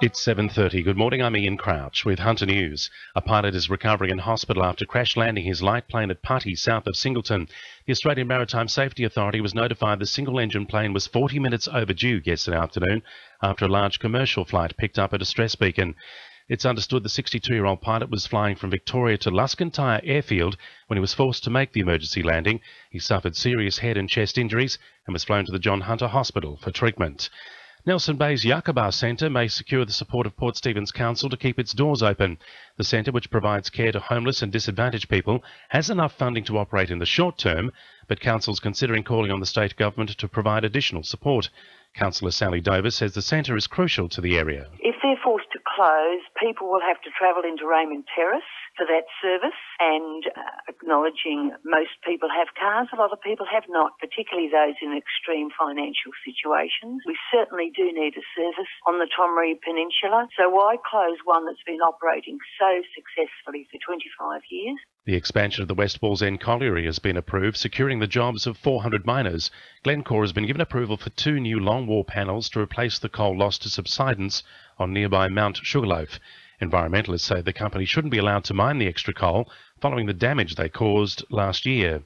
It's 7:30. Good morning, I'm Ian Crouch with Hunter News. A pilot is recovering in hospital after crash landing his light plane at Putty, south of Singleton. The Australian Maritime Safety Authority was notified the single-engine plane was 40 minutes overdue yesterday afternoon after a large commercial flight picked up a distress beacon. It's understood the 62-year-old pilot was flying from Victoria to Luscantire Airfield when he was forced to make the emergency landing. He suffered serious head and chest injuries and was flown to the John Hunter Hospital for treatment. Nelson Bay's Yakaba Centre may secure the support of Port Stephens Council to keep its doors open. The centre, which provides care to homeless and disadvantaged people, has enough funding to operate in the short term, but Council's considering calling on the state government to provide additional support. Councillor Sally Dover says the centre is crucial to the area. If they're forced to close, people will have to travel into Raymond Terrace for that service, and acknowledging most people have cars, a lot of people have not, particularly those in extreme financial situations. We certainly do need a service on the Tomree Peninsula, so why close one that's been operating so successfully for 25 years? The expansion of the West Walls End Colliery has been approved, securing the jobs of 400 miners. Glencore has been given approval for 2 new longwall panels to replace the coal lost to subsidence on nearby Mount Sugarloaf. Environmentalists say the company shouldn't be allowed to mine the extra coal following the damage they caused last year.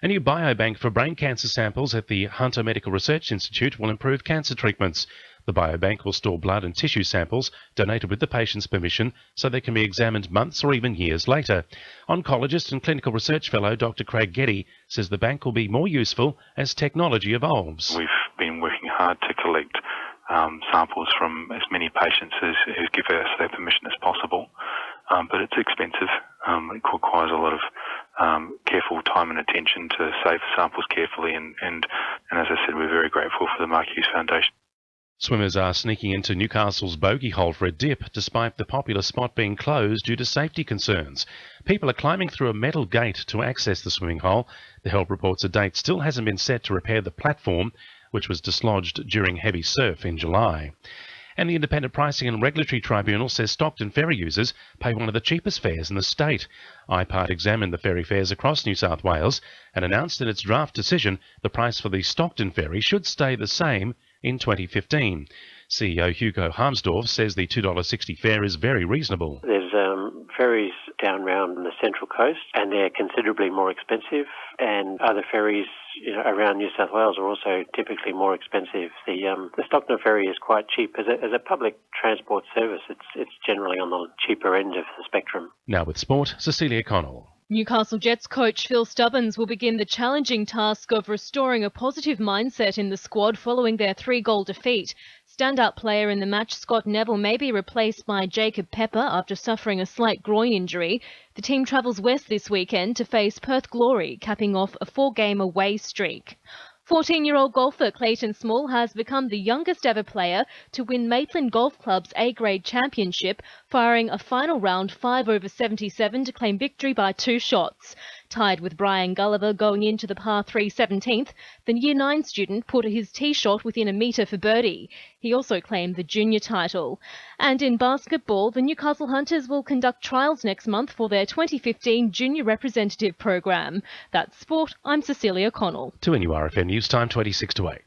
A new biobank for brain cancer samples at the Hunter Medical Research Institute will improve cancer treatments. The biobank will store blood and tissue samples donated with the patient's permission so they can be examined months or even years later. Oncologist and clinical research fellow Dr. Craig Getty says the bank will be more useful as technology evolves. We've been working hard to collect samples from as many patients who give us their permission as possible, but it's expensive. It requires a lot of careful time and attention to save the samples carefully, and as I said, we're very grateful for the Mark Hughes Foundation. Swimmers are sneaking into Newcastle's bogey hole for a dip, despite the popular spot being closed due to safety concerns. People are climbing through a metal gate to access the swimming hole. The Help reports a date still hasn't been set to repair the platform, which was dislodged during heavy surf in July. And the Independent Pricing and Regulatory Tribunal says Stockton ferry users pay one of the cheapest fares in the state. IPART examined the ferry fares across New South Wales and announced in its draft decision the price for the Stockton ferry should stay the same in 2015. CEO Hugo Harmsdorf says the $2.60 fare is very reasonable. There's ferries down around the Central Coast, and they're considerably more expensive, and other ferries around New South Wales are also typically more expensive. The Stockton ferry is quite cheap. As a public transport service, it's generally on the cheaper end of the spectrum. Now with sport, Cecilia Connell. Newcastle Jets coach Phil Stubbins will begin the challenging task of restoring a positive mindset in the squad following their 3-goal defeat. Standout player in the match, Scott Neville, may be replaced by Jacob Pepper after suffering a slight groin injury. The team travels west this weekend to face Perth Glory, capping off a 4-game away streak. 14-year-old golfer Clayton Small has become the youngest ever player to win Maitland Golf Club's A-grade championship, firing a final round 5 over 77 to claim victory by 2 shots. Tied with Brian Gulliver going into the par 3 17th, the Year 9 student put his tee shot within a metre for birdie. He also claimed the junior title. And in basketball, the Newcastle Hunters will conduct trials next month for their 2015 Junior Representative Program. That's sport. I'm Cecilia Connell. To NURFM News Time 26 to 8.